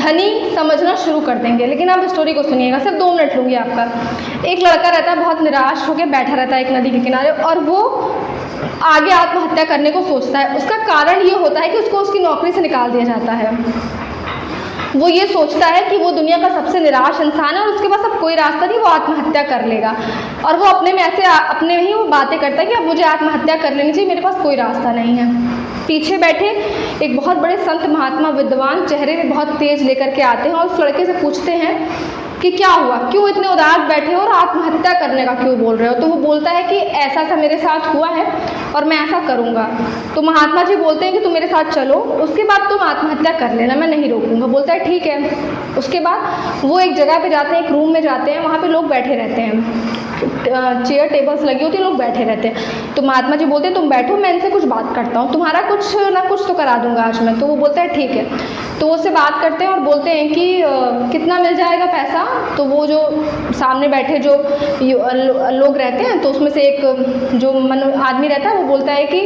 धनी समझना शुरू कर देंगे। लेकिन आप स्टोरी को सुनिएगा, सिर्फ 2 मिनट लूँगी आपका। एक लड़का रहता है, बहुत निराश होकर बैठा रहता है एक नदी के किनारे, और वो आगे आत्महत्या करने को सोचता है। उसका कारण ये होता है कि उसको उसकी नौकरी से निकाल दिया जाता है। वो ये सोचता है कि वो दुनिया का सबसे निराश इंसान है और उसके पास अब कोई रास्ता नहीं, वो आत्महत्या कर लेगा। और वो अपने में ऐसे अपने में ही वो बातें करता है कि अब मुझे आत्महत्या कर लेनी चाहिए, मेरे पास कोई रास्ता नहीं है। पीछे बैठे एक बहुत बड़े संत महात्मा विद्वान चेहरे में बहुत तेज लेकर के आते हैं और उस लड़के से पूछते हैं कि क्या हुआ, क्यों इतने उदास बैठे हो और आत्महत्या करने का क्यों बोल रहे हो। तो वो बोलता है कि ऐसा ऐसा मेरे साथ हुआ है और मैं ऐसा करूँगा। तो महात्मा जी बोलते हैं कि तुम मेरे साथ चलो, उसके बाद तुम आत्महत्या कर लेना, मैं नहीं रोकूंगा। बोलता है ठीक है। उसके बाद वो एक जगह पे जाते हैं, एक रूम में जाते हैं, वहाँ पे लोग बैठे रहते हैं, चेयर टेबल्स लगी होती है, लोग बैठे रहते हैं। तो महात्मा जी बोलते हैं तुम बैठो, मैं इनसे कुछ बात करता हूँ, तुम्हारा कुछ ना कुछ तो करा दूंगा आज मैं। तो वो बोलता है ठीक है। तो वो उससे बात करते हैं और बोलते हैं कि कितना मिल जाएगा पैसा। तो वो जो सामने बैठे जो लोग रहते हैं, तो उसमें से एक जो आदमी रहता है वो बोलता है कि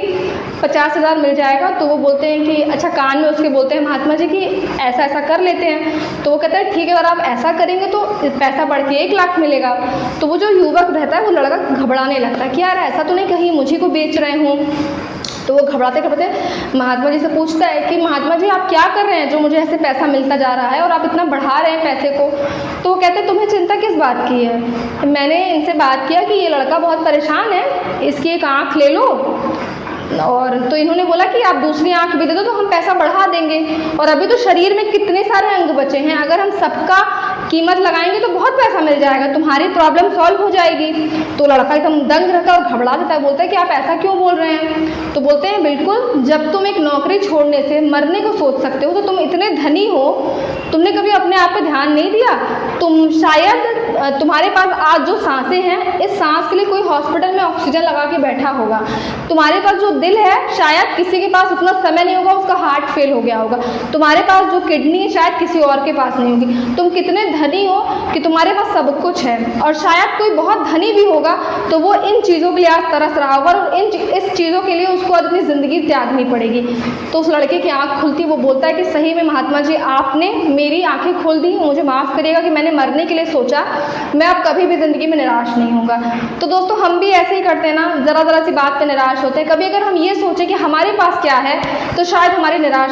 50,000 मिल जाएगा। तो वो बोलते हैं कि अच्छा, कान में उसके बोलते हैं महात्मा जी कि ऐसा ऐसा कर लेते हैं। तो वो कहता है ठीक है, अगर आप ऐसा करेंगे तो पैसा बढ़ के 1 लाख मिलेगा। तो वो जो युवक रहता है वो लड़का घबराने लगता है कि यार ऐसा तो नहीं कहीं मुझे को बेच रहे हों। तो वो घबराते घबराते महात्मा जी से पूछता है कि महात्मा जी आप क्या कर रहे हैं जो मुझे ऐसे पैसा मिलता जा रहा है और आप इतना बढ़ा रहे हैं पैसे को। तो वो कहते हैं तुम्हें चिंता किस बात की है, मैंने इनसे बात किया कि ये लड़का बहुत परेशान है, इसकी एक आँख ले लो। और तो इन्होंने बोला कि आप दूसरी आंख भी दे दो तो हम पैसा बढ़ा देंगे, और अभी तो शरीर में कितने सारे अंग बचे हैं, अगर हम सबका कीमत लगाएंगे तो बहुत पैसा मिल जाएगा, तुम्हारी प्रॉब्लम सॉल्व हो जाएगी। तो लड़का एकदम दंग रहता है और घबरा देता है, बोलता है कि आप ऐसा क्यों बोल रहे हैं। तो बोलते हैं बिल्कुल, जब तुम एक नौकरी छोड़ने से मरने को सोच सकते हो तो तुम इतने धनी हो, तुमने कभी अपने आप पे ध्यान नहीं दिया। तुम शायद तुम्हारे पास आज जो सांसें हैं, इस सांस के लिए कोई हॉस्पिटल में ऑक्सीजन लगा के बैठा होगा। तुम्हारे पास जो दिल है, शायद किसी के पास उतना समय नहीं होगा, उसका हार्ट फेल हो गया होगा। तुम्हारे पास जो किडनी है, शायद किसी और के पास नहीं होगी। तुम कितने धनी हो कि तुम्हारे पास सब कुछ है, और शायद कोई बहुत धनी भी होगा तो वो इन चीज़ों के लिए आज तरस रहा होगा और इस चीज़ों के लिए उसको अपनी ज़िंदगी त्यागनी पड़ेगी। तो उस लड़के की आँख खुलती, वो बोलता है कि सही में महात्मा जी आपने मेरी आँखें खोल दी, मुझे माफ़ करिएगा कि मैंने मरने के लिए सोचा, मैं अब कभी भी ज़िंदगी में निराश नहीं होऊंगा। तो दोस्तों हम भी ऐसे ही करते हैं ना, ज़रा सी बात पे निराश होते हैं। कभी अगर हम ये सोचें कि हमारे पास क्या है तो शायद हमारी निराश